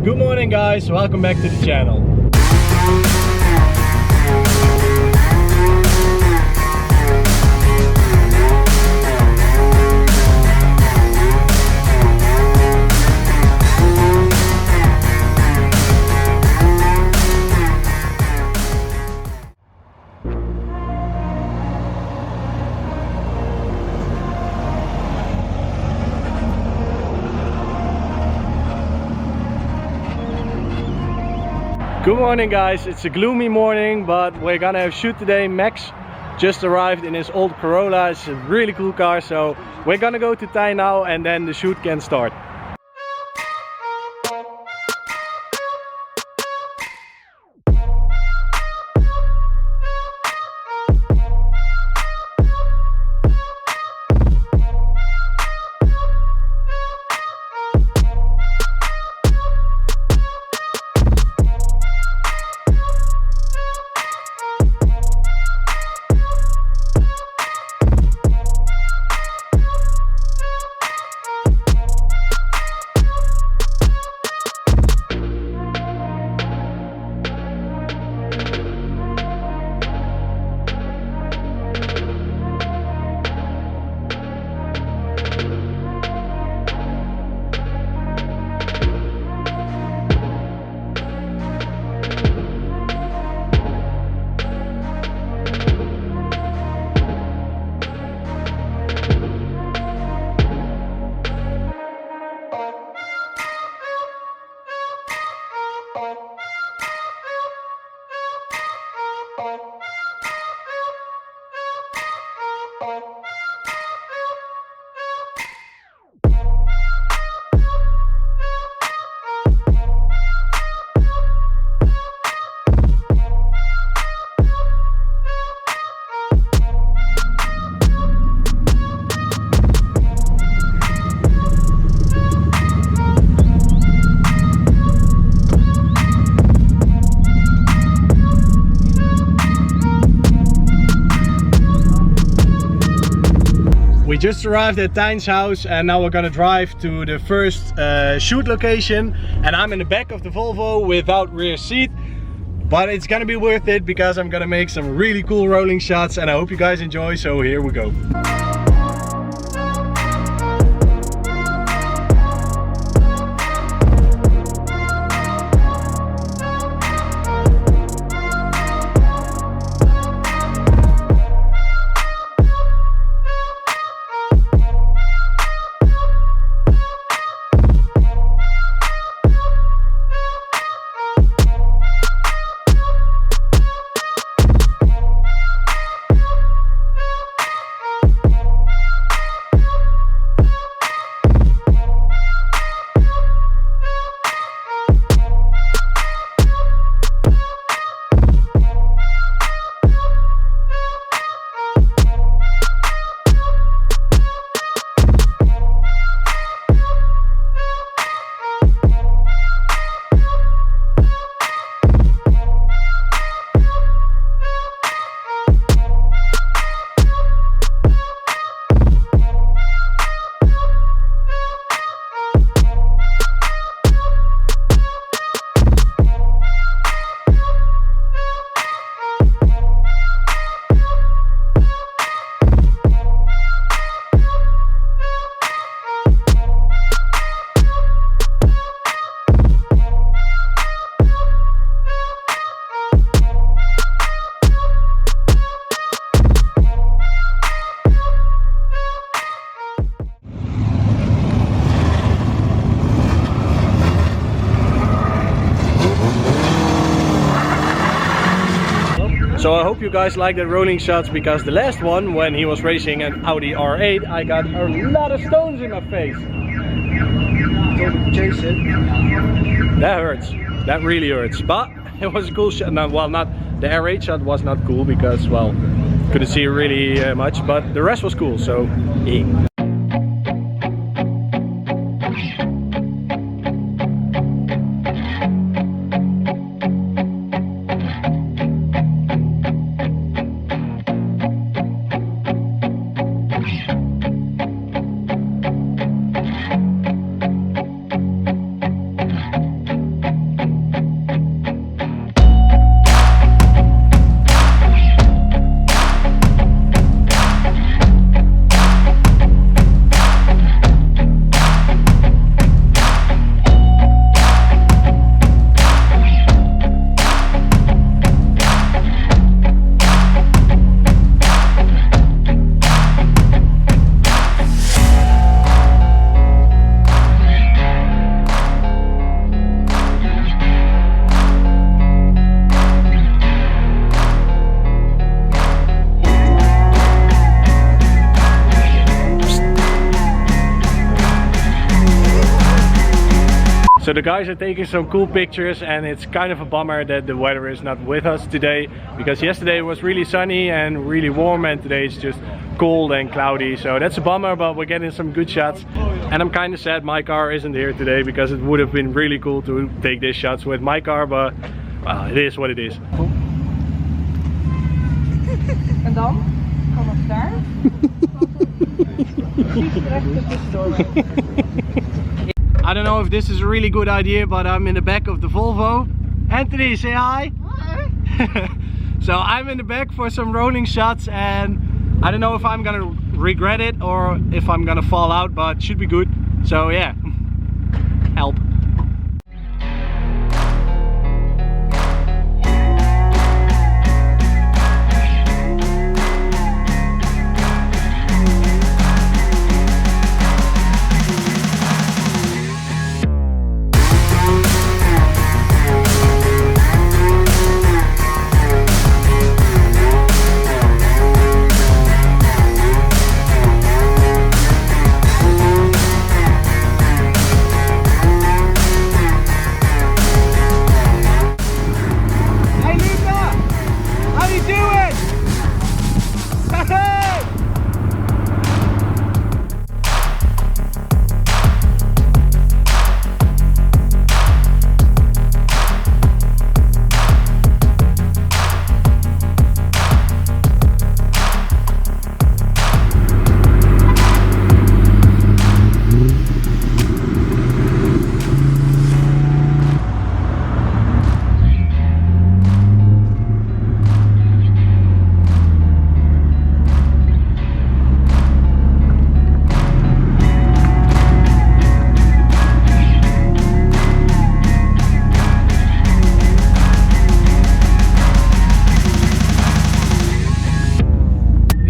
Good morning guys, welcome back to the channel. Good morning guys, it's a gloomy morning, but we're gonna have a shoot today. Max just arrived in his old Corolla. It's a really cool car, so we're gonna go to Thai now and then the shoot can start. We just arrived at Tijn's house and now we're gonna drive to the first shoot location, and I'm in the back of the Volvo without rear seat, but it's gonna be worth it because I'm gonna make some really cool rolling shots and I hope you guys enjoy, so here we go. So I hope you guys like the rolling shots, because the last one, when he was racing an Audi R8, I got a lot of stones in my face. Chase it. That hurts. That really hurts. But it was a cool shot. No, well, not the R8 shot was not cool because, well, couldn't see really much, but the rest was cool. So yeah. So the guys are taking some cool pictures, and it's kind of a bummer that the weather is not with us today, because yesterday it was really sunny and really warm, and today it's just cold and cloudy. So that's a bummer, but we're getting some good shots. And I'm kind of sad my car isn't here today, because it would have been really cool to take these shots with my car, but well, it is what it is. En dan? Vanaf daar? I don't know if this is a really good idea, but I'm in the back of the Volvo. Anthony, say hi. Hi. So I'm in the back for some rolling shots, and I don't know if I'm gonna regret it or if I'm gonna fall out, but it should be good. So yeah, help.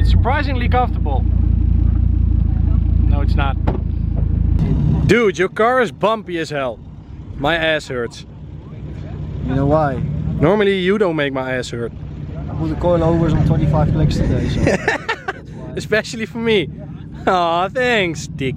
Surprisingly comfortable. No, it's not. Dude, your car is bumpy as hell. My ass hurts. You know why? Normally you don't make my ass hurt. I put the coilovers on 25 clicks today, so Especially for me. Aw, thanks, dick.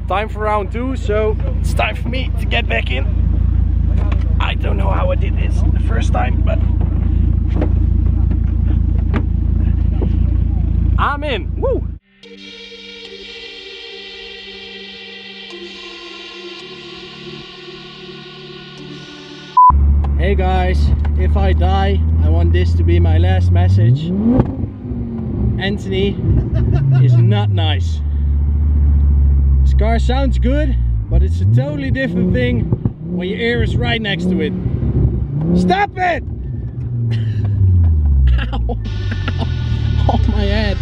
Time for round 2, so it's time for me to get back in. I don't know how I did this the first time, but I'm in. Woo! Hey guys, if I die, I want this to be my last message. Anthony is not nice. This car sounds good, but it's a totally different thing when your ear is right next to it. Stop it! Ow! Ow! Off my head.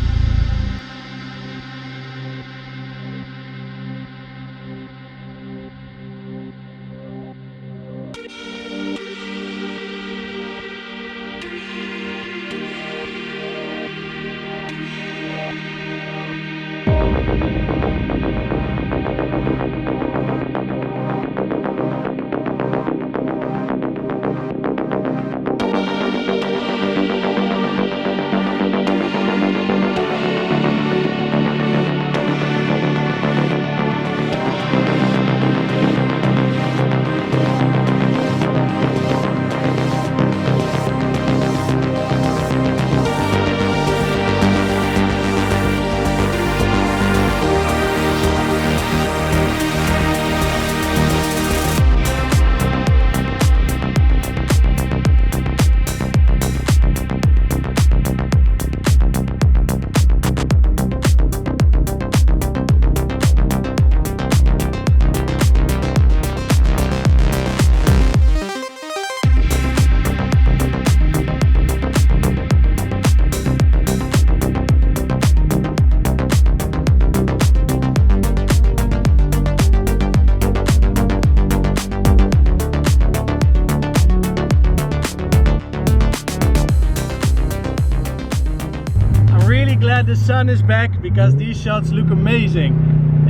sun is back because these shots look amazing.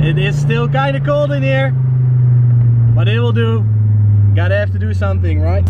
It is still kind of cold in here, but it will do. Gotta have to do something, right?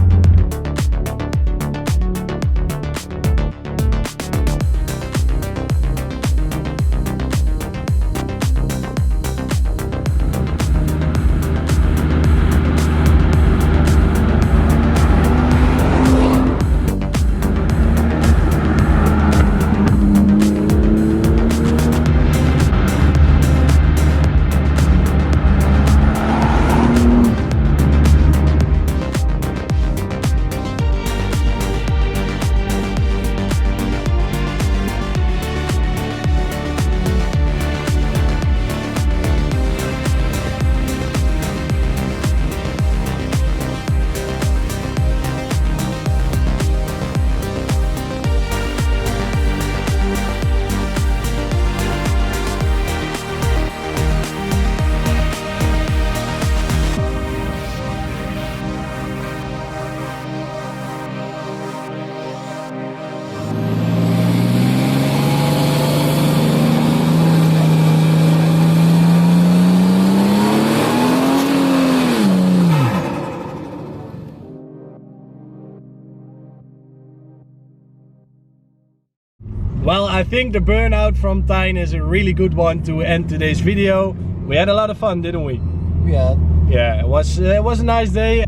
Well, I think the burnout from Tyne is a really good one to end today's video. We had a lot of fun, didn't we? Yeah. Yeah, it was a nice day.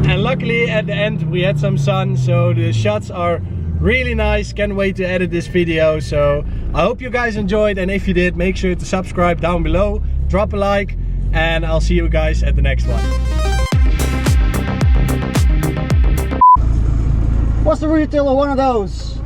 And luckily at the end we had some sun, so the shots are really nice. Can't wait to edit this video. So I hope you guys enjoyed, and if you did, make sure to subscribe down below, drop a like, and I'll see you guys at the next one. What's the retail of one of those?